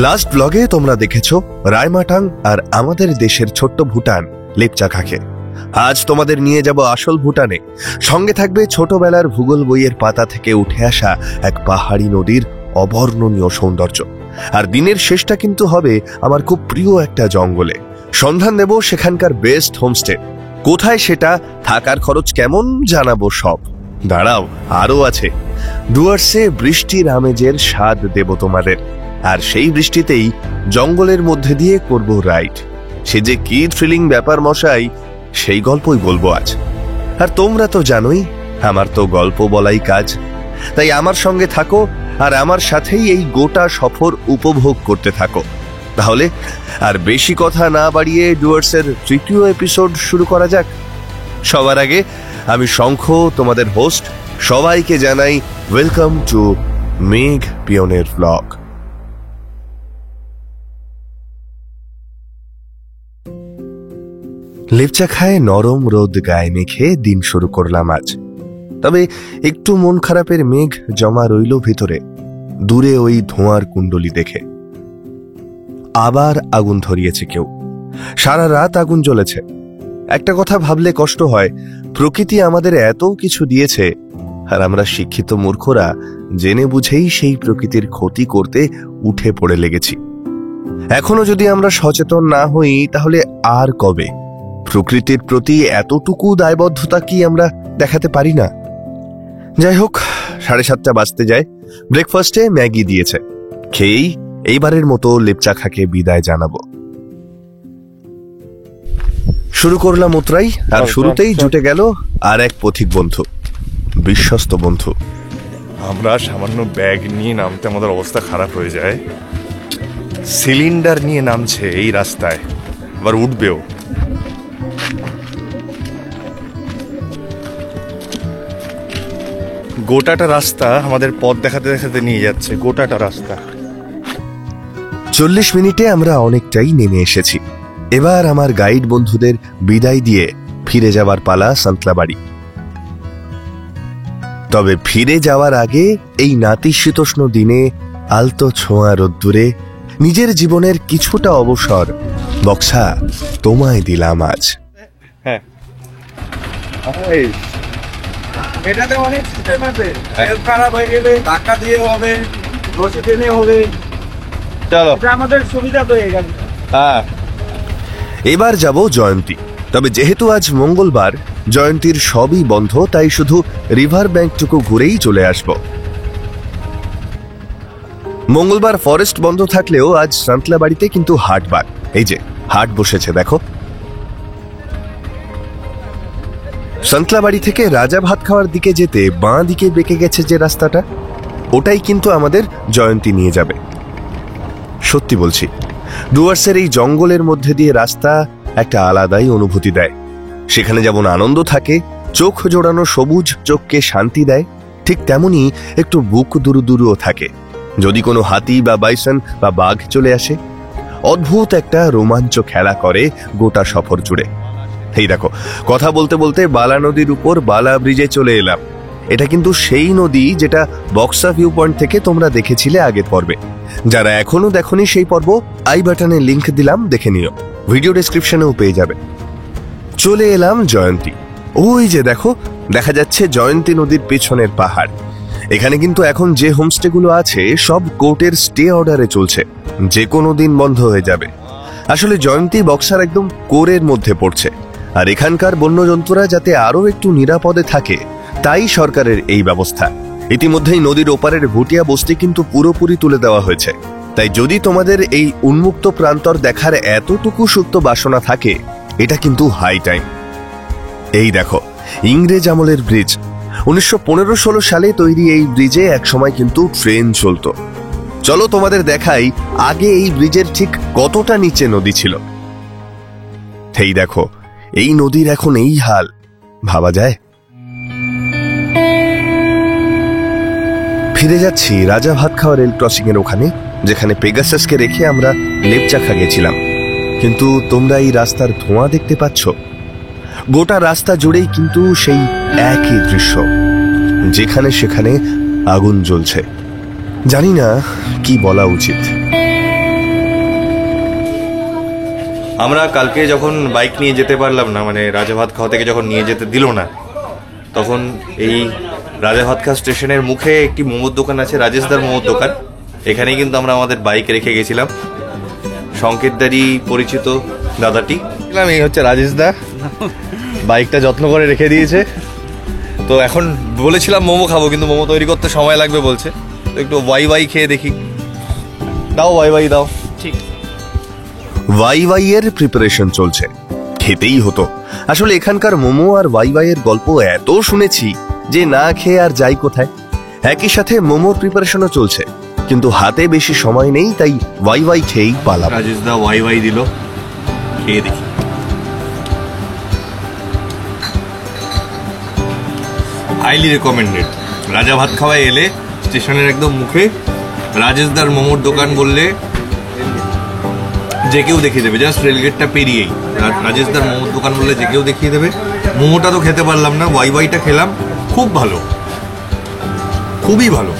Last ব্লগে তোমরা দেখেছো রায়মাটাং আর আমাদের দেশের ছোট্ট ভুটান লেপচাখাকে। আজ তোমাদের নিয়ে যাব আসল ভুটানে। সঙ্গে থাকবে ছোটবেলার ভূগোল বইয়ের পাতা থেকে উঠে আসা এক পাহাড়ি নদীর অবর্ণনীয় সৌন্দর্য। আর দিনের শেষটা কিন্তু হবে আমার খুব প্রিয় একটা জঙ্গলে। সন্ধান দেব সেখানকার বেস্ট হোমস্টে। কোথায় সেটা, থাকার খরচ কেমন, জানাবো সব। দাঁড়াও, আরও আছে। ডুয়ার্সে বৃষ্টির আমেজের স্বাদ দেব তোমাদের। আর সেই বৃষ্টিতেই জঙ্গলের মধ্যে দিয়ে করব রাইড। সে যে কি থ্রিলিং ব্যাপার মশাই, সেই গল্পই বলবো আজ। আর তোমরা তো জানোই আমার তো গল্প বলাই কাজ। তাই আমার সঙ্গে থাকো আর আমার সাথেই এই গোটা সফর উপভোগ করতে থাকো। তাহলে আর বেশি কথা না বাড়িয়ে ডুয়ার্সের তৃতীয় এপিসোড শুরু করা যাক। সবার আগে আমি শঙ্খ, তোমাদের হোস্ট, সবাইকে জানাই ওয়েলকাম টু মেঘ পিয়নের ব্লগ। লেপচাখায় নরম রোদ গায়ে মেখে দিন শুরু করলাম আজ। তবে একটু মন খারাপের মেঘ জমা রইল ভিতরে, দূরে ওই ধোঁয়ার কুণ্ডলি দেখে। আবার আগুন ধরিয়েছে কেউ। সারা রাত আগুন জ্বলেছে। একটা কথা ভাবলে কষ্ট হয়, প্রকৃতি আমাদের এত কিছু দিয়েছে, আর আমরা শিক্ষিত মূর্খরা জেনে বুঝেই সেই প্রকৃতির ক্ষতি করতে উঠে পড়ে লেগেছি। এখনো যদি আমরা সচেতন না হই, তাহলে আর কবে? প্রকৃতির প্রতি এতটুকু দায়বদ্ধতা কি আমরা দেখাতে পারি না? যাই হোক, 7:30 বাজতে যায়। ব্রেকফাস্টে ম্যাগি দিয়েছে। খেয়েই এইবারের মতো লেপচাখাকে বিদায় জানাবো। শুরু করলাম উতরাই, আর শুরুতেই জুটে গেল আর এক পথিক বন্ধু, বিশ্বস্ত বন্ধু। আমরা সামান্য ব্যাগ নিয়ে নামতে আমাদের অবস্থা খারাপ হয়ে যায়। সিলিন্ডার নিয়ে নামছে এই রাস্তায়, আবার উঠবেও। গোটাটা রাস্তা আমাদের পথ দেখাতে দেখাতে নিয়ে যাচ্ছে, গোটাটা রাস্তা। 40 মিনিটে আমরা অনেকটাই নেমে এসেছি। এবার আমার গাইড বন্ধুদের বিদায় দিয়ে ফিরে যাওয়ার পালা সান্তলাবাড়ি। তবে ফিরে যাওয়ার আগে এই নাতিশীতোষ্ণ দিনে আলতো ছোঁয়া রোদ্দুরে নিজের জীবনের কিছুটা অবসর বক্সা তোমায় দিলাম আজ। হ্যাঁ, এটাতে অনেক সিস্টেম আছে। খারাপ হয়ে গেলে টাকা দিয়ে হবে, রসিদ এনে হবে। চলো, এটা আমাদের সুবিধা তো হয়ে গেল। হ্যাঁ, এবার যাব জয়ন্তী। তবে যেহেতু আজ মঙ্গলবার, জয়ন্তীর সবই বন্ধ, তাই শুধু রিভার ব্যাংকটুকু ঘুরেই চলে আসব। মঙ্গলবার ফরেস্ট বন্ধ থাকলেও আজ সান্তলাবাড়িতে কিন্তু হাটবার। এই যে হাট বসেছে দেখো। সান্তলাবাড়ি থেকে রাজা ভাত খাওয়ার দিকে যেতে বাঁ দিকে বেঁকে গেছে যে রাস্তাটা, ওটাই কিন্তু আমাদের জয়ন্তী নিয়ে যাবে। সত্যি বলছি, ডুয়ার্সের এই জঙ্গলের মধ্যে দিয়ে রাস্তা একটা আলাদাই অনুভূতি দেয়। সেখানে যেমন আনন্দ থাকে, চোখ জোড়ানো সবুজ চোখকে শান্তি দেয়, ঠিক তেমনি একটু বুক দুরুও থাকে যদি কোনো হাতি বা বাইসন বা বাঘ চলে আসে। অদ্ভুত একটা রোমাঞ্চ খেলা করে গোটা সফর জুড়ে। এই দেখো, কথা বলতে বলতে বালা নদীর উপর বালা ব্রিজে চলে এলাম। এটা কিন্তু সেই নদী যেটা বক্সা ভিউ পয়েন্ট থেকে তোমরা দেখেছিলে আগের পর্বে। যারা এখনো দেখোনি সেই পর্ব আই বাটনে লিংক দিলাম, দেখে নিও। ভিডিও ডেসক্রিপশনেও পেয়ে যাবে। চলে এলাম জয়ন্তী। ওই যে দেখো, দেখা যাচ্ছে জয়ন্তী নদীর পেছনের পাহাড়। এখানে কিন্তু এখন যে হোমস্টেগুলো আছে সব কোর্টের স্টে অর্ডারে চলছে, যে কোনো দিন বন্ধ হয়ে যাবে। আসলে জয়ন্তী বক্সার একদম কোরের মধ্যে পড়ছে, আর এখানকার বন্যজন্তুরা যাতে আরো একটু নিরাপদে থাকে তাই সরকারের এই ব্যবস্থা। ইতিমধ্যেই নদীর ওপারের ভুটিয়া বস্তি কিন্তু পুরোপুরি তুলে দেওয়া হয়েছে। তাই যদি তোমাদের এই উন্মুক্ত প্রান্তর দেখার এতটুকু সুপ্ত বাসনা থাকে, এটা কিন্তু হাই টাইম। এই দেখো, ইংরেজ আমলের ব্রিজ। 1915-16 সালে তৈরি এই ব্রিজে একসময় কিন্তু ট্রেন চলতো। চলো তোমাদের দেখাই আগে এই ব্রিজের ঠিক কতটা নিচে নদী ছিল। এই দেখো, এই নদীর এখন এই হাল, ভাবা যায়? ফিরে যাচ্ছি রাজা ভাত খাওয়া রেল ক্রসিং এর ওখানে, যেখানে পেগাসাসকে রেখে আমরা লেপচাখা গেছিলাম। কিন্তু তোমরা এই রাস্তার ধোঁয়া দেখতে পাচ্ছ? গোটা রাস্তা জুড়েই কিন্তু সেই একই দৃশ্য, যেখানে সেখানে আগুন জ্বলছে। জানি না কি বলা উচিত। আমরা কালকে যখন বাইক নিয়ে যেতে পারলাম না, মানে রাজা ভাত খাওয়া থেকে যখন নিয়ে যেতে দিল না, তখন এই রাজা ভাত খাওয়া স্টেশনের মুখে একটি মোমোর দোকান আছে, রাজেশদার মোমোর দোকান। এখানেই কিন্তু আমরা আমাদের বাইক রেখে গেছিলাম। সংকেতদারই পরিচিত দাদাটি, এই হচ্ছে রাজেশদা, বাইকটা যত্ন করে রেখে দিয়েছে। তো এখন বলেছিলাম মোমো খাবো, কিন্তু মোমো তৈরি করতে সময় লাগবে বলছে, তো একটু ওয়াই খেয়ে দেখি। দাও ওয়াই দাও। ঠিক, ওয়াই এর প্রিপারেশন চলছে, খেতেই হতো। আসলে এখানকার মোমো আর ওয়াই এর গল্প এত শুনেছি যে না খেয়ে আর যাই কোথায়। একই সাথে মোমোর প্রিপারেশনও চলছে, কিন্তু হাতে বেশি সময় নেই, তাই ওয়াই খেয়েই পালাম। রাজেশদা ওয়াই দিল, খেয়ে দেখি। Highly recommended. রাজা ভাত খাওয়ায় এলে স্টেশনের একদম মুখে রাজেশদার মোমোর দোকান বললে যে কেউ দেখিয়ে দেবে। জাস্ট রেলগেটটা পেরিয়েই রাজেশদার মোমোর দোকান বললে যে কেউ দেখিয়ে দেবে। মোমোটা তো খেতে পারলাম না, ওয়াইটা খেলাম, খুব ভালো, খুবই ভালো।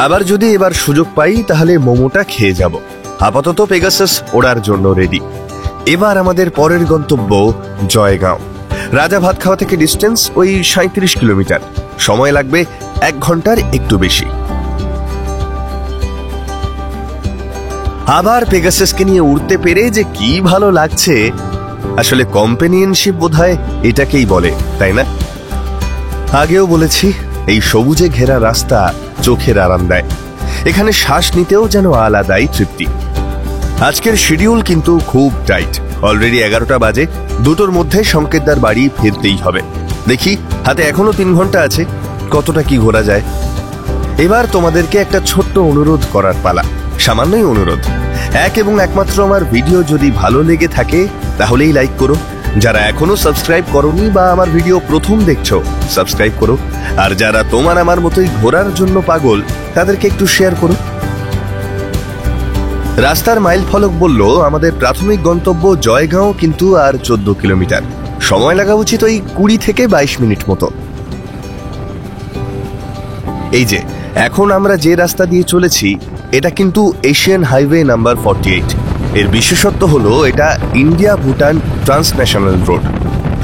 আবার যদি এবার সুযোগ পাই তাহলে মোমোটা খেয়ে যাব। আপাতত পেগাসাস ওড়ার জন্য রেডি। এবার আমাদের পরের গন্তব্য জয়গাঁও। রাজা ভাত খাওয়া থেকে ডিস্টেন্স ওই 37 কিলোমিটার, সময় লাগবে 1 ঘন্টার একটু বেশি। আবার পেগাসাসকে নিয়ে উড়তে পেরে যে কি ভালো লাগছে। আসলে কম্পেনিয়নশিপ বোধহয় এটাকেই বলে, তাই না? আগেও বলেছি, এই সবুজে ঘেরা রাস্তা চোখের আরাম দেয়। এখানে শ্বাস নিতেও যেন আলাদাই তৃপ্তি। আজকের শিডিউল কিন্তু খুব টাইট। অলরেডি 11টা বাজে, 2টোর মধ্যে সংকেতদার বাড়ি ফিরতেই হবে। দেখি হাতে এখনো 3 ঘন্টা আছে, কতটা কি ঘোরা যায়। এবার তোমাদেরকে একটা ছোট্ট অনুরোধ করার পালা, সামান্যই অনুরোধ। এক এবং একমাত্র আমার ভিডিও যদি ভালো লেগে থাকে তাহলেই লাইক করো। যারা এখনো সাবস্ক্রাইব করোনি বা আমার ভিডিও প্রথম দেখছো, সাবস্ক্রাইব করো। আর যারা তোমার আমার মতোই ঘোরার জন্য পাগল, তাদেরকে একটু শেয়ার করো। রাস্তার মাইল ফলক বলল আমাদের প্রাথমিক গন্তব্য জয়গাঁও, কিন্তু আর 14 কিলোমিটার। সময় লাগা উচিত ওই 20 থেকে 22 মিনিট মতো। এই যে এখন আমরা যে রাস্তা দিয়ে চলেছি, এটা কিন্তু এশিয়ান হাইওয়ে নাম্বার 48। এর বিশেষত্ব হলো এটা ইন্ডিয়া ভুটান ট্রান্সন্যাশনাল রোড।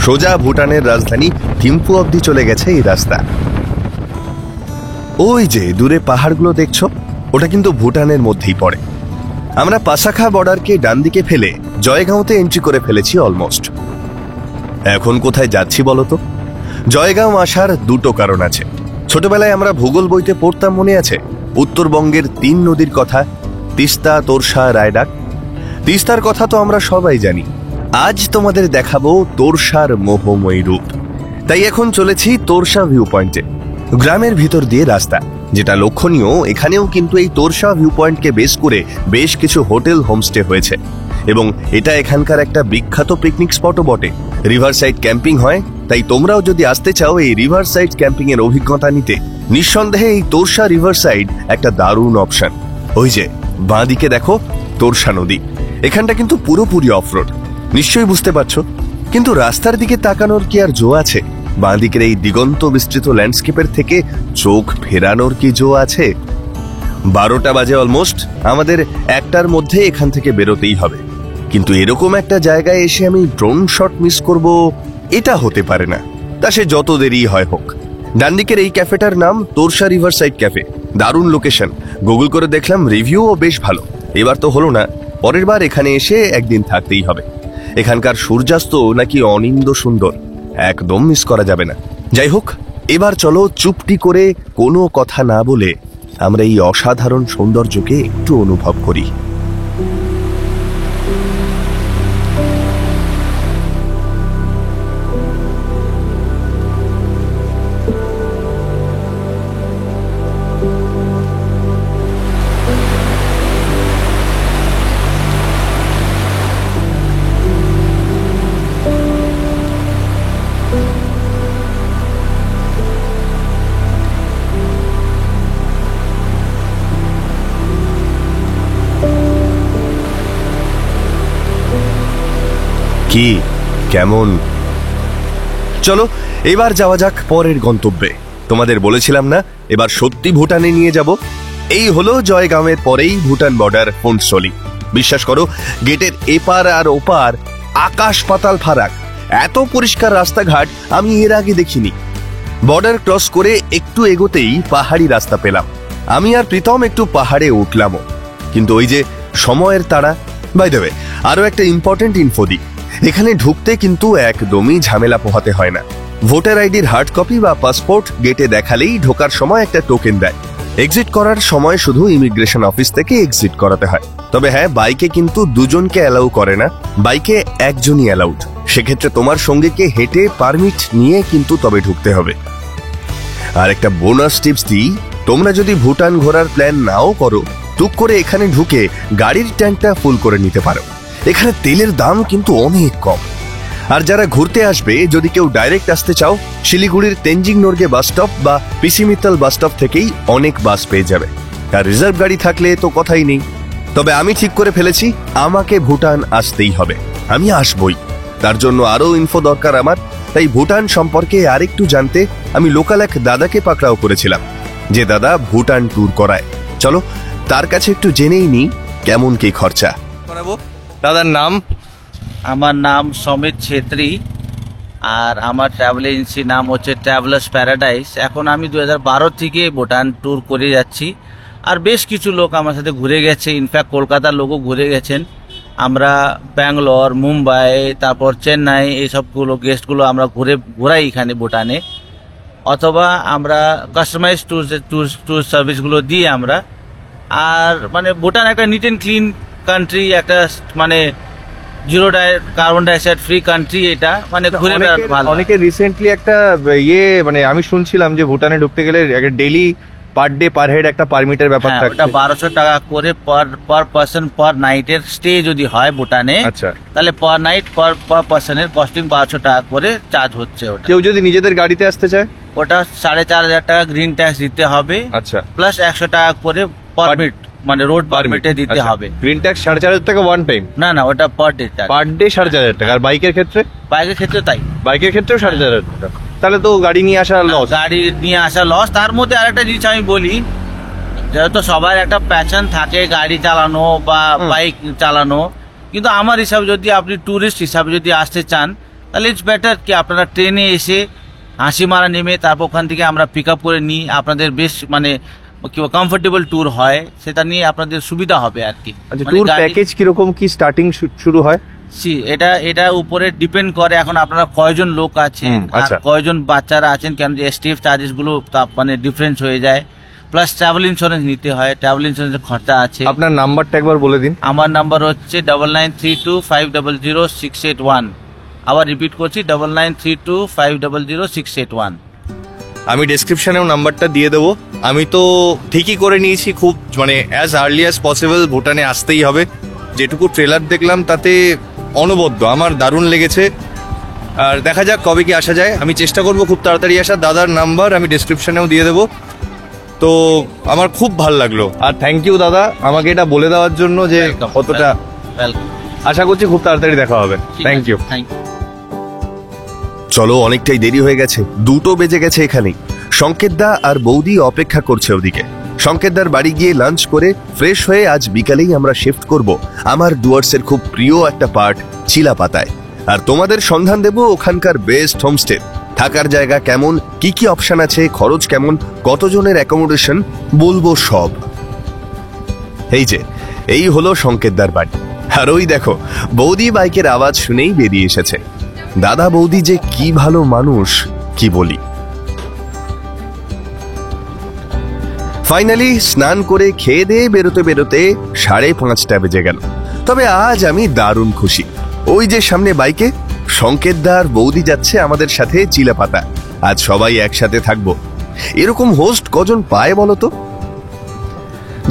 সোজা ভুটানের রাজধানী থিম্পু অব্দি চলে গেছে এই রাস্তা। ওই যে দূরে পাহাড়গুলো দেখছো, ওটা কিন্তু ভুটানের মধ্যেই পড়ে। আমরা পাসাখা বর্ডারকে ডান দিকে ফেলে জয়গাঁওতে এন্ট্রি করে ফেলেছি অলমোস্ট। এখন কোথায় যাচ্ছি বলতো? জয়গাঁও আসার 2টো কারণ আছে। ছোটবেলায় আমরা ভূগোল বইতে পড়তাম, মনে আছে? উত্তরবঙ্গের 3 নদীর কথা, তিস্তা, তোরসা, রায়ডাক। তিস্তার কথা তো আমরা সবাই জানি। আজ তোমাদের দেখাবো তোরসার মোহময়ী রূপ। তাই এখন চলেছি তোরসা ভিউ পয়েন্টে। গ্রামের ভিতর দিয়ে রাস্তা, যেটা লক্ষণীয় এখানেও কিন্তু এই তোরসা ভিউ পয়েন্টকে বেস করে বেশ কিছু হোটেল, হোমস্টে হয়েছে। এবং এটা এখানকার একটা বিখ্যাত পিকনিক স্পটও বটে। রিভার সাইড ক্যাম্পিং হয়, তাই তোমরাও যদি আসতে চাও এই রিভার সাইড ক্যাম্পিং এর অভিজ্ঞতা নিতে, নিঃসন্দেহে এই তোরসা রিভার সাইড একটা দারুণ অপশন। ওই যে বাঁ দিকে দেখো তোরসা নদী, এখানটা কিন্তু পুরোপুরি অফরোড, নিশ্চয়ই বুঝতে পারছো। কিন্তু রাস্তার দিকে তাকানোর কি আর জো আছে? বাঁ দিকের এই দিগন্ত বিস্তৃত ল্যান্ডস্কেপের থেকে চোখ ফেরানোর কি জো আছে? 12টা বাজে অলমোস্ট, আমাদের 1টার মধ্যে এখান থেকে বেরোতেই হবে। কিন্তু এরকম একটা জায়গায় এসে আমি ড্রোন শট মিস করব, এটা হতে পারে না। তা সে যত দেরি হয় হোক। ডান দিকের এই ক্যাফেটার নাম তোরসা রিভার সাইড ক্যাফে। দারুণ লোকেশন, গুগল করে দেখলাম, রিভিউও বেশ ভালো। এবার তো হলো না, পরের বার এখানে এসে একদিন থাকতেই হবে। এখানকার সূর্যাস্ত নাকি অনিন্দ সুন্দর, একদম মিস করা যাবে না। যাই হোক, এবার চলো চুপটি করে কোনো কথা না বলে আমরা এই অসাধারণ সৌন্দর্যকে একটু অনুভব করি। কি কেমন? চলো এবার যাওয়া যাক পরের গন্তব্যে। তোমাদের বলেছিলাম না এবার সত্যি ভুটানে নিয়ে যাব। এই হলো জয়গাঁওয়ের পরেই ভুটান বর্ডার ফোনসলি। বিশ্বাস করো, গেটের এপার আর ওপার আকাশ পাতাল ফারাক। এত পরিষ্কার রাস্তাঘাট আমি এর আগে দেখিনি। বর্ডার ক্রস করে একটু এগোতেই পাহাড়ি রাস্তা পেলাম। আমি আর প্রীতম একটু পাহাড়ে উঠলামও, কিন্তু ওই যে সময়ের তাড়া। বাই দ্য ওয়ে, আরো একটা ইম্পর্টেন্ট ইনফো দিই, এখানে ঢুকতে কিন্তু একদমই ঝামেলা পোহাতে হয় না। ভোটার আইডির হার্ড কপি বা পাসপোর্ট গেটে দেখালেই ঢোকার সময় একটা টোকেন দেয়। এক্সিট করার সময় শুধু ইমিগ্রেশন অফিস থেকে এক্সিট করাতে হয়। তবে হ্যাঁ, বাইকে কিন্তু দুজনকে অ্যালাউ করে না, বাইকে একজনই অ্যালাউড। সেক্ষেত্রে তোমার সঙ্গীকে হেঁটে পারমিট নিয়ে কিন্তু তবে ঢুকতে হবে। আর একটা বোনাস টিপস দিই, তোমরা যদি ভুটান ঘোরার প্ল্যান নাও করো, টুক করে এখানে ঢুকে গাড়ির ট্যাঙ্কটা ফুল করে নিতে পারো। এখানে তেলের দাম কিন্তু অনেক কম। আর যারা ঘুরতে আসবে, যদি কেউ ডাইরেক্ট আসতে চাও, শিলিগুড়ির তেনজিং নোরগে বাস স্টপ বা পিসি মিত্তল বাস স্টপ থেকেই অনেক বাস পেয়ে যাবে। আর রিজার্ভ গাড়ি থাকলে তো কথাই নেই। তবে আমি ঠিক করে ফেলেছি, আমাকে ভুটান আসতেই হবে, আমি আসবই। তার জন্য আরো ইনফো দরকার আমার, তাই ভুটান সম্পর্কে আরেকটু জানতে আমি লোকাল এক দাদাকে পাকড়াও করেছিলাম, যে দাদা ভুটান ট্যুর করায়। চলো তার কাছে একটু জেনেই নি কেমন কি খরচা। দাদার নাম? আমার নাম সমিত ছেত্রী, আর আমার ট্রাভেল এজেন্সির নাম হচ্ছে ট্রাভেলার্স প্যারাডাইস। এখন আমি 2012 থেকে ভুটান ট্যুর করে যাচ্ছি, আর বেশ কিছু লোক আমার সাথে ঘুরে গেছে। ইনফ্যাক্ট কলকাতার লোকও ঘুরে গেছেন। আমরা ব্যাঙ্গালোর, মুম্বাই, তারপর চেন্নাই, এইসবগুলো গেস্টগুলো আমরা ঘুরাই এখানে ভুটানে। অথবা আমরা কাস্টমাইজ ট্যুর সার্ভিসগুলো দিই আমরা। আর মানে ভুটান একটা নিট অ্যান্ড ক্লিন কান্ট্রি, একটা মানে zero carbon dioxide free country. এটা মানে ঘুরে বেড়াতে ভালো। অনেকে রিসেন্টলি একটা মানে আমি শুনছিলাম যে ভুটানে ঢুকতে গেলে daily per day per head একটা পারমিটের ব্যাপার হ্যাঁ, থাকে। ওটা 1200 টাকা করে পার পার্সন পার নাইটের স্টে যদি হয় ভুটানে, আচ্ছা, তাহলে পার নাইট পার পার্সনের কস্টিং 1200 টাকা করে চার্জ হচ্ছে। ওটা কেউ যদি নিজেদের গাড়িতে আসতে চায়, ওটা 4500 টাকা গ্রিন ট্যাক্স দিতে হবে, আচ্ছা, প্লাস 100 টাকা করে পারমিট মানে রোড পারমিটে দিতে হবে। গ্রিন ট্যাক্স 4500 টাকা ওয়ান টাইম? না না, ওটা per day charge. Per day 4500 টাকা। আর বাইকের ক্ষেত্রে? বাইকের ক্ষেত্রে তাই, বাইকের ক্ষেত্রেও 4500 টাকা। তাহলে তো গাড়ি নিয়ে আসা লস। গাড়ি নিয়ে আসা লস। তার মধ্যে আরেকটা জিনিস আমি বলি, যেহেতু সবার একটা প্যাশন থাকে গাড়ি চালানো বা বাইক চালানো, কিন্তু আমার হিসাবে যদি আপনি ট্যুরিস্ট হিসাবে যদি আসতে চান, তাহলে ইটস বেটার কি আপনারা ট্রেনে এসে হাসিমারা নেমে তারপর ওখান থেকে আমরা পিক আপ করে নিই। আপনাদের বেশ মানে কি কমফোর্টেবল ট্যুর হয়, সেটা নিয়ে আপনাদের সুবিধা হবে আর কি। আচ্ছা, ট্যুর প্যাকেজ কিরকম কি স্টার্টিং শুরু হয়? এটা উপরে ডিপেন্ড করে এখন আপনারা কয়জন লোক আছেন আর আচ্ছা। কয়জন বাচ্চারা আছেন, কেন যে স্টেফ চার্জেস গুলো মানে ডিফারেন্স হয়ে যায়। প্লাস ট্রাভেল ইন্স্যুরেন্স নিতে হয়, ট্রাভেল ইন্স্যুরেন্সের খরচা আছে। আপনার নাম্বারটা একবার বলে দিন। আমার নাম্বার হচ্ছে 9932500681। আবার রিপিট করছি, 9932500681। আমি ডেসক্রিপশনেও নাম্বারটা দিয়ে দেবো। আমি তো ঠিকই করে নিয়েছি, খুব মানে অ্যাজ আর্লি অ্যাজ পসিবল ভুটানে আসতেই হবে। যেটুকু ট্রেলার দেখলাম তাতে অনবদ্য, আমার দারুণ লেগেছে। আর দেখা যাক কবে কি আসা যায়। আমি চেষ্টা করবো খুব তাড়াতাড়ি আসার। দাদার নাম্বার আমি ডেসক্রিপশনেও দিয়ে দেবো। তো আমার খুব ভালো লাগলো, আর থ্যাংক ইউ দাদা আমাকে এটা বলে দেওয়ার জন্য যে কতটা। আশা করছি খুব তাড়াতাড়ি দেখা হবে। Thank you. চলো, অনেকটাই দেরি হয়ে গেছে, 2টো বেজে গেছে এখানেই। সংকেতদা আর বৌদি অপেক্ষা করছে ওদিকে। সংকেতদার বাড়ি গিয়ে লাঞ্চ করে ফ্রেশ হয়ে আজ বিকালেই আমরা শিফট করব আমার ডুয়ার্সের খুব প্রিয় একটা পার্ট চিলাপাতায়। আর তোমাদের সন্ধান দেব ওখানকার বেস্ট হোমস্টে। থাকার জায়গা কেমন, কি কি অপশন আছে, খরচ কেমন, কতজনের অ্যাকোমোডেশন, বলবো সব। এই হলো সংকেতদার বাড়ি। আর ওই দেখো, বৌদি বাইকের আওয়াজ শুনেই বেরিয়ে এসেছে। দাদা বৌদি যে কি ভালো মানুষ, কি বলি। ফাইনালি স্নান করে খেয়ে দিয়ে বেরোতে বেরোতে 5:30 বেজে গেল। তবে আজ আমি দারুণ খুশি। ওই যে সামনে বাইকে সংকেতদার বৌদি যাচ্ছে আমাদের সাথে চিলাপাতা। আজ সবাই একসাথে থাকবো। এরকম হোস্ট কজন পায় বলতো?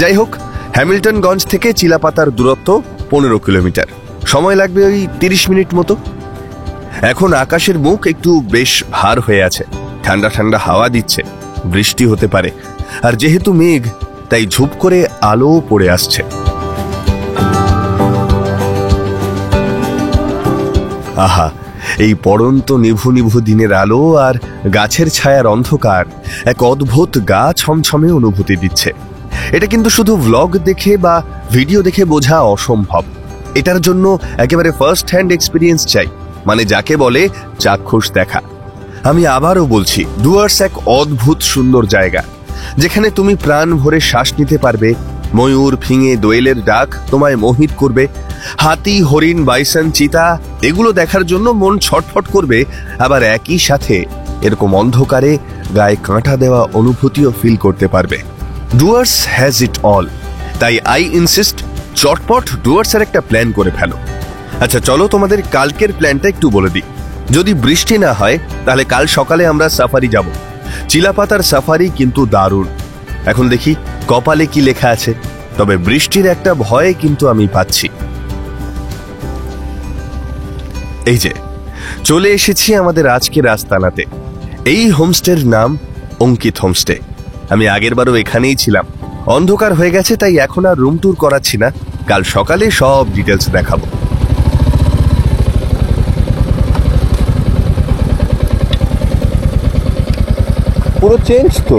যাই হোক, হ্যামিল্টনগঞ্জ থেকে চিলাপাতার দূরত্ব 15 কিলোমিটার। সময় লাগবে ওই 30 মিনিট মতো। এখন আকাশের মুখ একটু বেশ ভার হয়ে আছে, ঠান্ডা ঠান্ডা হাওয়া দিচ্ছে, বৃষ্টি হতে পারে। আর যেহেতু মেঘ, তাই ঝুপ করে আলো পড়ে আসছে। আহা, এই পড়ন্ত নিভু নিভু দিনের আলো আর গাছের ছায়ার অন্ধকার এক অদ্ভুত গা ছমছমে অনুভূতি দিচ্ছে। এটা কিন্তু শুধু ভ্লগ দেখে বা ভিডিও দেখে বোঝা অসম্ভব। এটার জন্য একেবারে ফার্স্ট হ্যান্ড এক্সপিরিয়েন্স চাই, মানে যাকে বলে চাক্ষুষ দেখা। আমি আবারও বলছি, ডুয়ার্স এক অদ্ভুত সুন্দর জায়গা, যেখানে তুমি প্রাণ ভরে শ্বাস নিতে পারবে। ময়ূর, ফিঙে, দোয়েলের ডাক তোমায় মোহিত করবে। হাতি, হরিণ, বাইসন, চিতা এগুলো দেখার জন্য মন ছটফট করবে। আবার একই সাথে এরকম অন্ধকারে গায়ে কাঁটা দেওয়া অনুভূতিও ফিল করতে পারবে। Dooars has it all. তাই আই ইনসিস্ট, চটপট ডুয়ার্সের একটা প্ল্যান করে ফেলো। আচ্ছা চলো, তোমাদের কালকের প্ল্যানটা একটু বলে দিই। যদি বৃষ্টি না হয় তাহলে কাল সকালে আমরা সাফারি যাব। চিলাপাতার সাফারি কিন্তু দারুণ। এখন দেখি কপালে কি লেখা আছে, তবে বৃষ্টির একটা ভয় কিন্তু আমি পাচ্ছি। এই যে চলে এসেছি আমাদের আজকের আস্তানাতে। এই হোমস্টের নাম অঙ্কিত হোমস্টে। আমি আগেরবারও এখানেই ছিলাম। অন্ধকার হয়ে গেছে, তাই এখন আর রুম ট্যুর করাচ্ছি না। কাল সকালে সব ডিটেলস দেখাবো। পুরো চেঞ্জ তো,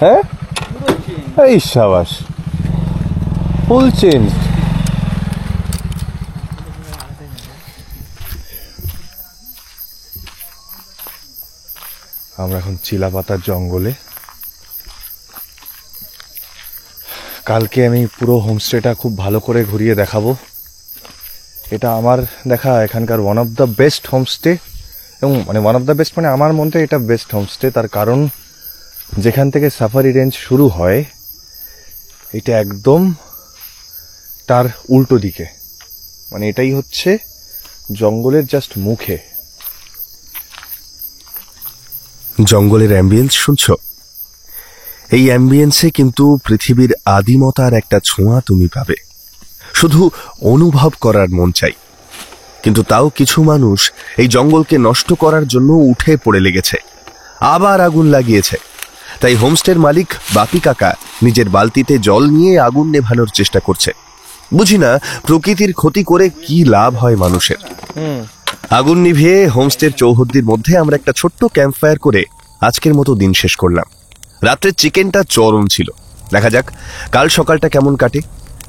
হ্যাঁ? এই সাবাস, ফুল চেঞ্জ। আমরা এখন চিলাপাতার জঙ্গলে। কালকে আমি পুরো হোমস্টেটা খুব ভালো করে ঘুরিয়ে দেখাবো। এটা আমার দেখা এখানকার one of the best homestay, এবং মানে ওয়ান অফ দ্য বেস্ট মানে আমার মতে এটা বেস্ট হোমস্টে। তার কারণ যেখান থেকে সাফারি রেঞ্জ শুরু হয় এটা একদম তার উল্টো দিকে, মানে এটাই হচ্ছে জঙ্গলের জাস্ট মুখে। জঙ্গলের অ্যাম্বিয়েন্স শুনছো? এই অ্যাম্বিয়েন্সে কিন্তু পৃথিবীর আদিমতার একটা ছোঁয়া তুমি পাবে। শুধু অনুভব করার মন চাই। কিন্তু তাও কিছু মানুষ এই জঙ্গলকে নষ্ট করার জন্য উঠে পড়ে লেগেছে, আবার আগুন লাগিয়েছে। তাই হোমস্টের মালিক বাপি কাকা নিজের বালতিতে জল নিয়ে আগুন নেভানোর চেষ্টা করছে। বুঝি না প্রকৃতির ক্ষতি করে কি লাভ হয় মানুষের। আগুন নিভিয়ে হোমস্টের চৌহদ্দির মধ্যে আমরা একটা ছোট্ট ক্যাম্প ফায়ার করে আজকের মতো দিন শেষ করলাম। রাত্রের চিকেনটা চরম ছিল। দেখা যাক কাল সকালটা কেমন কাটে।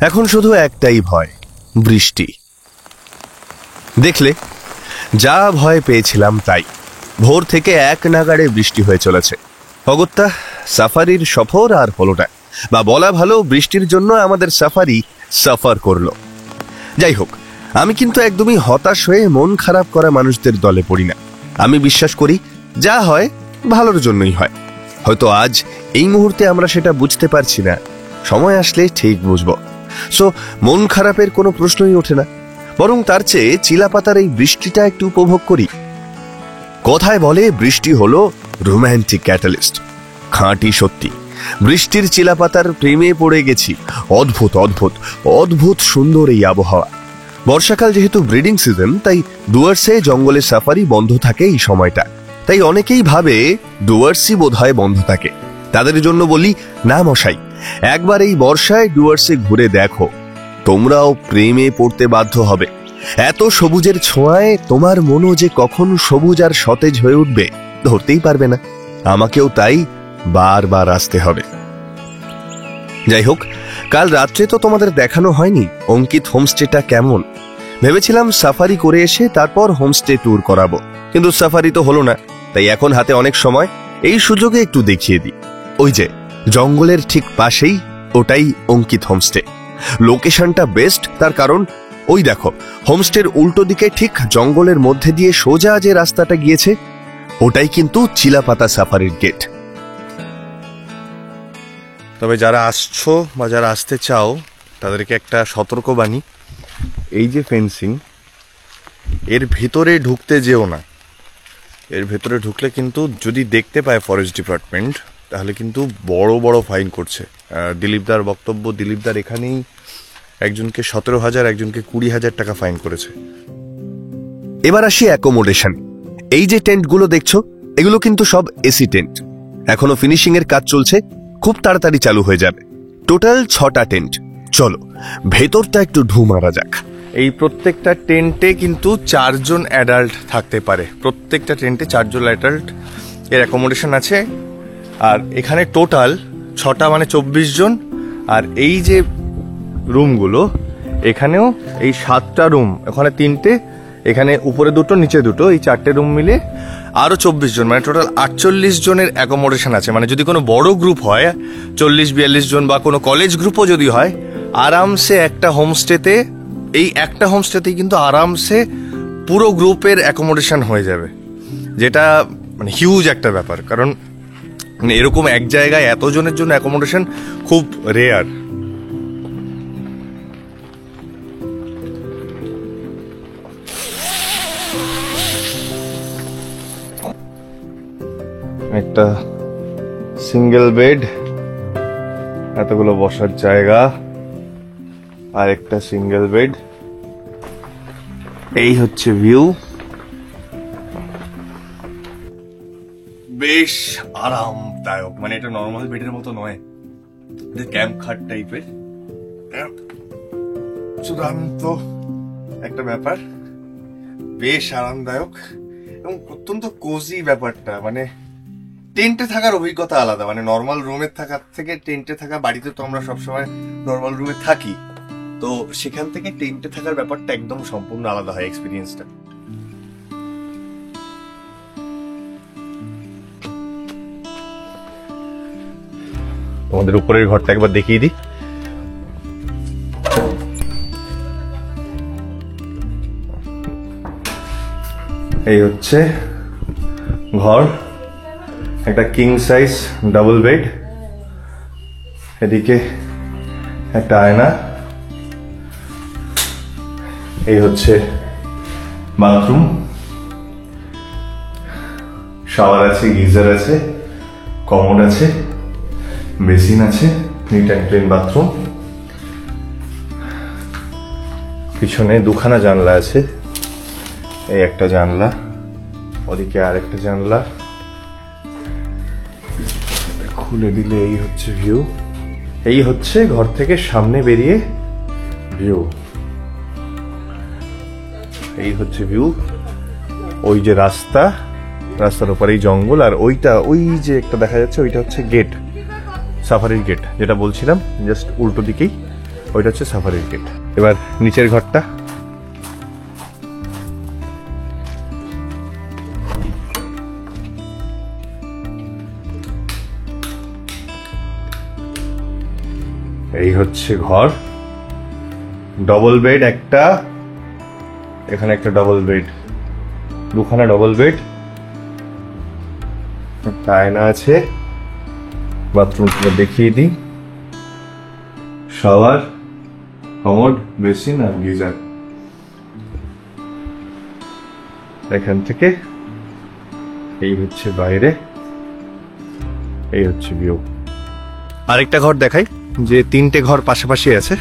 এখন শুধু একটাই ভয়, বৃষ্টি। দেখলে যা ভয় পেয়েছিলাম তাই। ভোর থেকে এক নাগাড়ে বৃষ্টি হয়ে চলেছে। অগত্যা সাফারির সফর আর হলো না, বা বলা ভালো বৃষ্টির জন্য আমাদের সাফারি সাফার করলো। যাই হোক, আমি কিন্তু একদমই হতাশ হয়ে মন খারাপ করা মানুষদের দলে পড়ি না। আমি বিশ্বাস করি যা হয় ভালোর জন্যই হয়। হয়তো আজ এই মুহূর্তে আমরা সেটা বুঝতে পারছি না, সময় আসলে ঠিক বুঝবো। সো মন খারাপের কোনো প্রশ্নই ওঠে না, বরং তার চেয়ে চিলাপাতার এই বৃষ্টিটা একটু উপভোগ করি। কথায় বলে বৃষ্টি হলো রোম্যান্টিক ক্যাটালিস্ট। খাঁটি সত্যি। বৃষ্টির চিলাপাতার প্রেমে পড়ে গেছি। অদ্ভুত অদ্ভুত অদ্ভুত সুন্দর এই আবহাওয়া। বর্ষাকাল যেহেতু ব্রিডিং সিজন, তাই ডুয়ার্সে জঙ্গলে সাফারি বন্ধ থাকে এই সময়টা। তাই অনেকেই ভাবে ডুয়ার্সই বোধহয় বন্ধ থাকে। তাদের জন্য বলি, না মশাই, একবার এই বর্ষায় ডুয়ার্সে ঘুরে দেখো, তোমরাও প্রেমে পড়তে বাধ্য হবে। এত সবুজের ছোঁয়ায় তোমার মনও যে কখন সবুজ আর সতেজ হয়ে উঠবে ধরতেই পারবে না। আমাকেও তাই বারবার আসতে হবে। যাই হোক, কাল রাত্রে তো তোমাদের দেখানো হয়নি অঙ্কিত হোমস্টেটা কেমন। ভেবেছিলাম সাফারি করে এসে তারপর হোমস্টে ট্যুর করাবো, কিন্তু সাফারি তো হলো না। তাই এখন হাতে অনেক সময়, এই সুযোগে একটু দেখিয়ে দিই। ওই যে জঙ্গলের ঠিক পাশেই ওটাই অঙ্কিত হোমস্টে। লোকেশনটা বেস্ট, তার কারণ ওই দেখো হোমস্টের উল্টো দিকে ঠিক জঙ্গলের মধ্যে দিয়ে সোজা যে রাস্তাটা গিয়েছে ওটাই কিন্তু চিলাপাতা সাফারির গেট। তবে যারা আসছো বা যারা আসতে চাও তাদেরকে একটা সতর্কবাণী, এই যে ফেন্সিং, এর ভিতরে ঢুকতে যেও না। এর ভেতরে ঢুকলে কিন্তু যদি দেখতে পায় ফরেস্ট ডিপার্টমেন্ট তাহলে কিন্তু বড় বড় ফাইন করছে। দিলীপদার বক্তব্য, দিলীপদার এখানেই একজনকে 17,000, একজনকে 20,000 টাকা ফাইন করেছে। এবার আসি অ্যাকোমোডেশন। এই যে টেন্টগুলো দেখছো এগুলো কিন্তু সব এসি টেন্ট। এখনো ফিনিশিং এর কাজ চলছে, খুব তাড়াতাড়ি চালু হয়ে যাবে। টোটাল 6টা টেন্ট। চলো ভেতরটা একটু ঢু মারা যাক। এই প্রত্যেকটা টেন্টে কিন্তু 4 জন অ্যাডাল্ট থাকতে পারে। প্রত্যেকটা টেন্টে 4 জন অ্যাডাল্ট এর অ্যাকোমোডেশন আছে। আর এখানে টোটাল 6টা মানে 24 জন, আর এই যে রুমগুলো, এখানেও এই 7টা রুম, ওখানে 3টে, এখানে উপরে 2টো নিচে 2টো, এই 4টে রুম মিলে আরো 24 জন, মানে টোটাল 48 জনের অ্যাকোমোডেশন আছে। মানে যদি কোনো বড় গ্রুপ হয় 40-42 জন বা কোনো কলেজ গ্রুপও যদি হয়, আরামসে একটা হোমস্টেতে, এই একটা হোমস্টেতেই কিন্তু আরামসে পুরো গ্রুপের অ্যাকোমোডেশন হয়ে যাবে, যেটা মানে হিউজ একটা ব্যাপার। কারণ মানে এরকম এক জায়গায় এতজনের জন্য অ্যাকোমোডেশন খুব রেয়ার। একটা সিঙ্গেল বেড, এতগুলো বসার জায়গা, আর একটা সিঙ্গেল বেড। এই হচ্ছে ভিউ, বেশ আরামদায়ক। মানে এটা নর্মাল বেডের মতো নয়, ক্যাম্প খাট টাইপের, চূড়ান্ত একটা ব্যাপার, বেশ আরামদায়ক এবং অত্যন্ত কোজি ব্যাপারটা। মানে টেন্টে থাকার অভিজ্ঞতা আলাদা, মানে নর্মাল রুমে থাকার থেকে টেন্টে থাকা, বাড়িতে তো আমরা সবসময় নর্মাল রুমে থাকি, তো সেখান থেকে টেন্টে থাকার ব্যাপারটা একদম সম্পূর্ণ আলাদা হয় এক্সপিরিয়েন্সটা। তোমাদের উপরের ঘরটা একবার দেখিয়ে দিই। এই হচ্ছে ঘর, একটা কিং সাইজ ডাবল বেড, এদিকে একটা আয়না, এই হচ্ছে বাথরুম, শাওয়ার আছে, গিজার আছে, কমোড আছে, বেসিন আছে, নিট অ্যান্ড ক্লিন বাথরুম। পিছনে 2খানা জানলা আছে, এই একটা জানলা, ওদিকে আর একটা জানলা, খুলে দিলে এই হচ্ছে ভিউ। এই হচ্ছে ঘর থেকে সামনে বেরিয়ে ভিউ, এই হচ্ছে ভিউ। ওই যে রাস্তা, রাস্তার উপরে এই জঙ্গল, আর ওইটা, ওই যে একটা দেখা যাচ্ছে, ওইটা হচ্ছে গেট, সাফারির গেট, যেটা বলছিলাম জাস্ট উল্টো দিকেই, ওইটা হচ্ছে সাফারির গেট। এবার নিচের ঘরটা, এই হচ্ছে ঘর, ডবল বেড একটা, এখানে একটা ডবল বেড, 2খানা ডবল বেড, একটা আয়না আছে, বাথরুমটা দেখিয়ে দিই, শাওয়ার, কমোড, বেসিন আর গিজার। এখান থেকে এই হচ্ছে বাইরে, এই হচ্ছে ভিউ। আরেকটা ঘর দেখাই, যে 3টে ঘর পাশাপাশি আছে।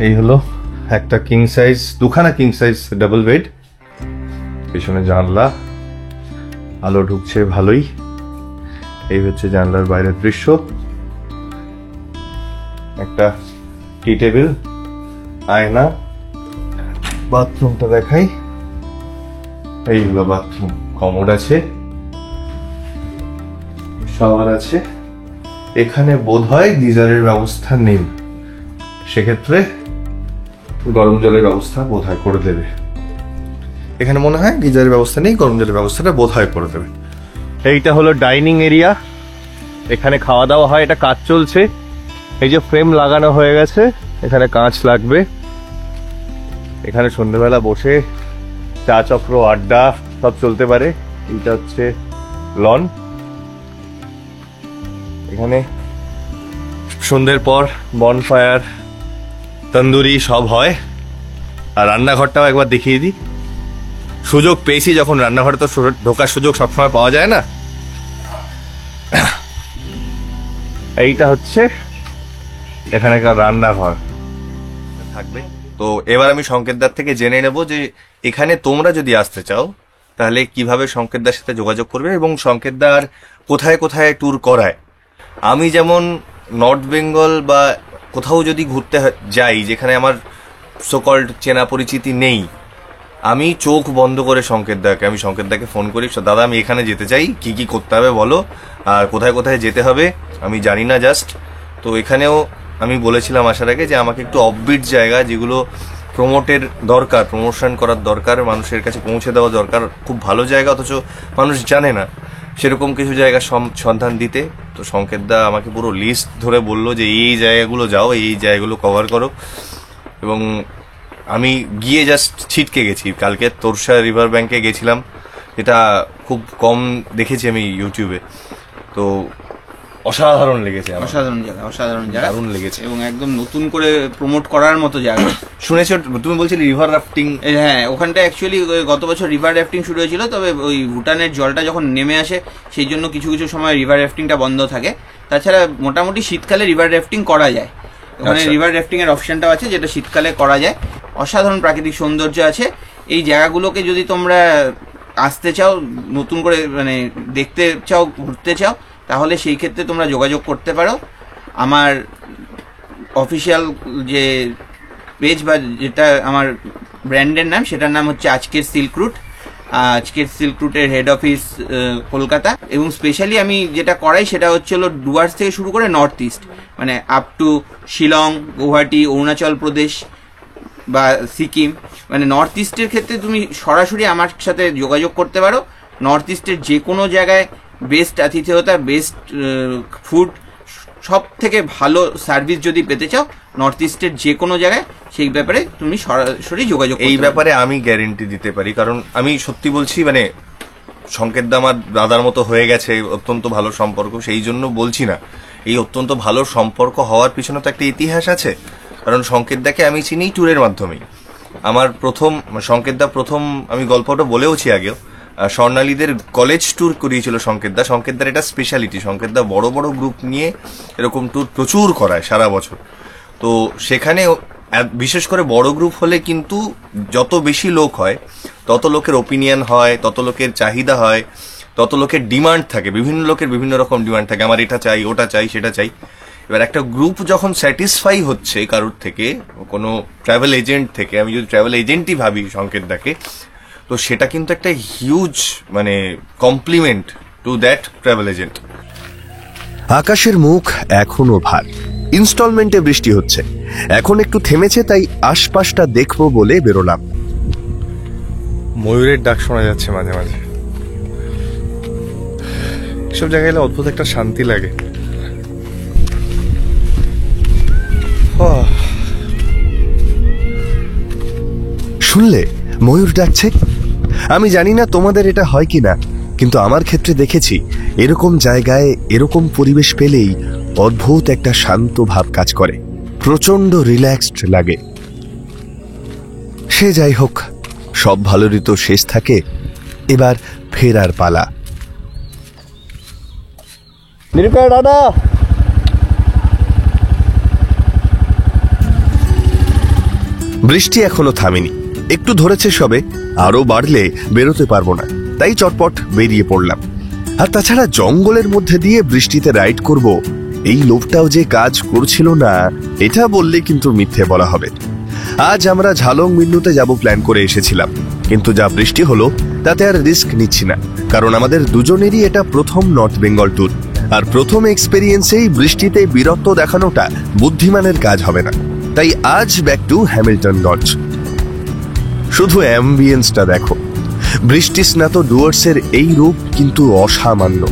এই হলো একটা কিং সাইজ, 2খানা কিং সাইজ ডাবল বেড, পেছনে জানলা, আলো ঢুকছে ভালোই। এই হচ্ছে জানলার বাইরের দৃশ্য, একটা টি টেবিল, আয়না, বাথরুমটা দেখাই, এই হলো বাথরুম, কমোড আছে, শাওয়ার আছে। এখানে বোধহয় গিজারের ব্যবস্থা নেই, সেক্ষেত্রে গরম জলের ব্যবস্থা বোধহয় করে দেবে। এখানে মনে হয় গিজারের ব্যবস্থা নেই, গরম জলের ব্যবস্থাটা বোধহয় করে দেবে। এইটা হলো ডাইনিং এরিয়া, এখানে খাওয়া দাওয়া হয়, এটা কাজ চলছে। এই যে ফ্রেম লাগানো হয়ে গেছে, এখানে কাঁচ লাগবে। এখানে সন্ধ্যেবেলা বসে চা চক্র, আড্ডা সব চলতে পারে। এইটা হচ্ছে লন, এখানে সন্ধ্যের পর বনফায়ার, তন্দুরি সব হয়। আর রান্নাঘরটাও একবার দেখিয়ে দিই, সুযোগ পেয়েছি যখন, রান্নাঘরে তো ঢোকার সুযোগ সবসময় পাওয়া যায় না। এইটা হচ্ছে এখানকার রান্নাঘর থাকবে। তো এবার আমি সংকেতদার থেকে জেনে নেব যে এখানে তোমরা যদি আসতে চাও তাহলে কিভাবে সংকেতদার সাথে যোগাযোগ করবে এবং সংকেতদার কোথায় কোথায় ট্যুর করায়। আমি যেমন নর্থ বেঙ্গল বা কোথাও যদি ঘুরতে যাই যেখানে আমার সোকল্ড চেনা পরিচিতি নেই, আমি চোখ বন্ধ করে আমি সংকেত দাকে ফোন করি, দাদা আমি এখানে যেতে চাই, কি কি করতে হবে বলো, আর কোথায় কোথায় যেতে হবে আমি জানি না জাস্ট। তো এখানেও আমি বলেছিলাম আসার আগে যে আমাকে একটু অফবিট জায়গা, যেগুলো প্রমোটের দরকার, প্রমোশন করার দরকার, মানুষের কাছে পৌঁছে দেওয়া দরকার, খুব ভালো জায়গা অথচ মানুষ জানে না, সেরকম কিছু জায়গা সন্ধান দিতে। তো সংকেত দা আমাকে পুরো লিস্ট ধরে বললো যে এই জায়গাগুলো যাও, এই জায়গাগুলো কভার করো, এবং আমি গিয়ে জাস্ট ছিটকে গেছি। কালকে তোরসা রিভার ব্যাংকে গেছিলাম, যেটা খুব কম দেখেছি আমি ইউটিউবে, তো অসাধারণ লেগেছে আমার। অসাধারণ জায়গা দারুণ লেগেছে এবং একদম নতুন করে প্রমোট করার মতো জায়গা। শুনেছো তুমি বলছিলে রিভার রাফটিং? হ্যাঁ, ওখানটা অ্যাকচুয়ালি গত বছর রিভার রাফটিং শুরু হয়েছিল, তবে ওই ভুটানের জলটা যখন নেমে আসে সেই জন্য কিছু কিছু সময় রিভার রাফটিংটা বন্ধ থাকে। তাছাড়া মোটামুটি শীতকালে রিভার রাফটিং করা যায়, ওখানে রিভার রাফটিং এর অপশনটাও আছে যেটা শীতকালে করা যায়। অসাধারণ প্রাকৃতিক সৌন্দর্য আছে। এই জায়গাগুলোকে যদি তোমরা আসতে চাও, নতুন করে মানে দেখতে চাও, ঘুরতে চাও, তাহলে সেই ক্ষেত্রে তোমরা যোগাযোগ করতে পারো। আমার অফিসিয়াল যে পেজ বা যেটা আমার ব্র্যান্ডের নাম, সেটার নাম হচ্ছে আজকের সিল্ক রুট। আজকের সিল্ক রুটের হেড অফিস কলকাতা, এবং স্পেশালি আমি যেটা করাই সেটা হচ্ছে ডুয়ার্স থেকে শুরু করে নর্থ ইস্ট, মানে আপ টু শিলং, গুয়াহাটি, অরুণাচল প্রদেশ বা সিকিম, মানে নর্থ ইস্টের ক্ষেত্রে তুমি সরাসরি আমার সাথে যোগাযোগ করতে পারো। নর্থ ইস্টের যে কোনো জায়গায় বেস্ট আতিথেয়তা, বেস্ট ফুড, সব থেকে ভালো সার্ভিস যদি পেতে চাও নর্থ ইস্টের যে কোনো জায়গায়, সেই ব্যাপারে তুমি সরাসরি যোগাযোগ। এই ব্যাপারে আমি গ্যারেন্টি দিতে পারি, কারণ আমি সত্যি বলছি, মানে সংকেত দা আমার দাদার মতো হয়ে গেছে, অত্যন্ত ভালো সম্পর্ক, সেই জন্য বলছি না। এই অত্যন্ত ভালো সম্পর্ক হওয়ার পিছনে তো একটা ইতিহাস আছে, কারণ সংকেত দাকে আমি চিনি ট্যুরের মাধ্যমেই। আমার সংকেত দা প্রথম আমি গল্পটা বলেওছি আগেও, স্বর্ণালীদের কলেজ ট্যুর করিয়েছিল সংকেত দার এটা স্পেশালিটি। সংকেত দা বড় বড় গ্রুপ নিয়ে এরকম ট্যুর প্রচুর করায় সারা বছর। তো সেখানে বিশেষ করে বড় গ্রুপ হলে কিন্তু যত বেশি লোক হয় তত লোকের ওপিনিয়ন হয়, তত লোকের চাহিদা হয়, তত লোকের ডিমান্ড থাকে, বিভিন্ন লোকের বিভিন্ন রকম ডিমান্ড থাকে, আমার এটা চাই, ওটা চাই, সেটা চাই। এবার একটা গ্রুপ যখন স্যাটিসফাই হচ্ছে কারোর থেকে, কোনো ট্রাভেল এজেন্ট থেকে, আমি যদি ট্রাভেল এজেন্টই ভাবি সংকেত দাকে, তো সেটা কিন্তু একটা হিউজ মানে compliment to that travel agent. আকাশের মুখ এখনো ভার, ইনস্টলমেন্টে বৃষ্টি হচ্ছে, এখন একটু থেমেছে, তাই আশপাশটা দেখবো বলে বেরোলাম। ময়ূরের ডাক শোনা যাচ্ছে মাঝে মাঝে, এসব জায়গায় এলে অদ্ভুত একটা শান্তি লাগে। শুনলে ময়ূর ডাকছে? আমি জানি না তোমাদের এটা হয় কিনা, কিন্তু আমার ক্ষেত্রে দেখেছি এরকম জায়গায় এরকম পরিবেশ পেলেই অদ্ভুত একটা শান্ত ভাব কাজ করে, প্রচন্ড রিল্যাক্সড লাগে। সে যাই হোক, সব ভালোরই তো শেষ থাকে, এবার ফেরার পালা। দাদা, বৃষ্টি এখনো থামেনি, একটু ধরেছে সবে, আরো বাড়লে বেরোতে পারবো না, তাই চটপট বেরিয়ে পড়লাম। আর তাছাড়া জঙ্গলের মধ্যে দিয়ে বৃষ্টিতে রাইড করব, এই লোভটাও যে কাজ করছিল না, এটা বললে কিন্তু মিথ্যে বলা হবে। আজ আমরা ঝালং মিন্নুতে যাব প্ল্যান করে এসেছিলাম, কিন্তু যা বৃষ্টি হলো তাতে আর রিস্ক নিচ্ছি না, কারণ আমাদের দুজনেরই এটা প্রথম নর্থ বেঙ্গল ট্যুর, আর প্রথম এক্সপেরিয়েন্সেই বৃষ্টিতে বীরত্ব দেখানোটা বুদ্ধিমানের কাজ হবে না। তাই আজ ব্যাক টু হ্যামিল্টন লজ। শুধু অ্যাম্বিয়েন্সটা দেখো, বৃষ্টি স্নাত ডুয়ার্সের এই রূপ কিন্তু অসামান্য।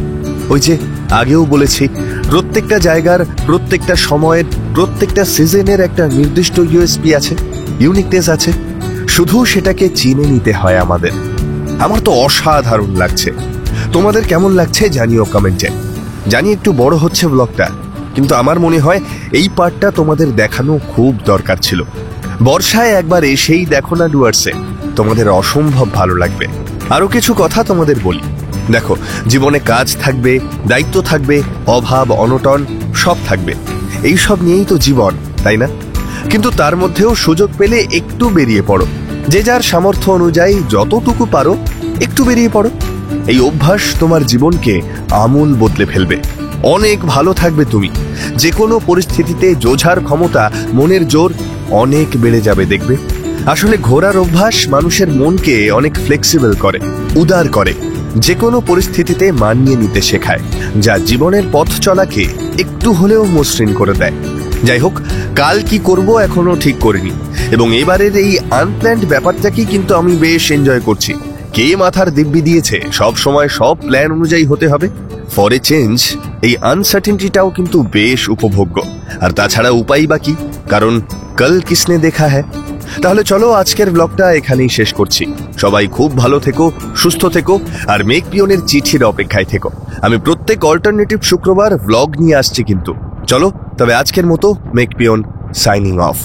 ওই যে আগেও বলেছি, প্রত্যেকটা জায়গার, প্রত্যেকটা সময়ের, প্রত্যেকটা সিজনের একটা নির্দিষ্ট ইউএসপি আছে, ইউনিকনেস আছে, শুধু সেটাকে চিনে নিতে হয় আমাদের। আমার তো অসাধারণ লাগছে, তোমাদের কেমন লাগছে জানিও কমেন্টে। জানি একটু বড় হচ্ছে ব্লগটা, কিন্তু আমার মনে হয় এই পার্টটা তোমাদের দেখানো খুব দরকার ছিল। বর্ষায় একবার এসেই দেখো না ডুয়ার্সে, তোমাদের অসম্ভব ভালো লাগবে। আরো কিছু কথা তোমাদের বলি, দেখো জীবনে কাজ থাকবে, দায়িত্ব থাকবে, অভাব অনটন সব থাকবে, এই সব নিয়েই তো জীবন, তাই না? কিন্তু তার মধ্যেও সুযোগ পেলে একটু বেরিয়ে পড়ো, যে যার সামর্থ্য অনুযায়ী যতটুকু পারো একটু বেরিয়ে পড়ো। এই অভ্যাস তোমার জীবনকে আমূল বদলে ফেলবে। অনেক ভালো থাকবে তুমি, যে কোনো পরিস্থিতিতে বোঝার ক্ষমতা, মনের জোর অনেক বেড়ে যাবে দেখবে। আসলে ঘোরার অভ্যাস মানুষের মনকে অনেক ফ্লেক্সিবল করে, উদার করে, যে কোনো পরিস্থিতিতে মানিয়ে নিতে শেখায়, যা জীবনের পথ চলাকে একটু হলেও মসৃণ করে দেয়। যাই হোক, কাল কি করব এখনো ঠিক করিনি, এবং এবারের এই আনপ্ল্যান্ড ব্যাপারটাকেই কিন্তু আমি বেশ এনজয় করছি। কে মাথার দিব্যি দিয়েছে সব সময় সব প্ল্যান অনুযায়ী হতে হবে? ফর এ চেঞ্জ এই আনসার্টেনিটিটাও কিন্তু বেশ উপভোগ্য। আর তাছাড়া উপায় বা কি, কারণ কাল কিসনে দেখা হ্যায়। তাহলে চলো আজকের ব্লগটা এখানেই শেষ করছি। সবাই খুব ভালো থেকো, সুস্থ থেকো, আর মেক পিয়নের চিঠির অপেক্ষায় থেকো। আমি প্রত্যেক অল্টারনেটিভ শুক্রবার ব্লগ নিয়ে আসছি কিন্তু। চলো তবে আজকের মতো মেক পিয়ন সাইনিং অফ।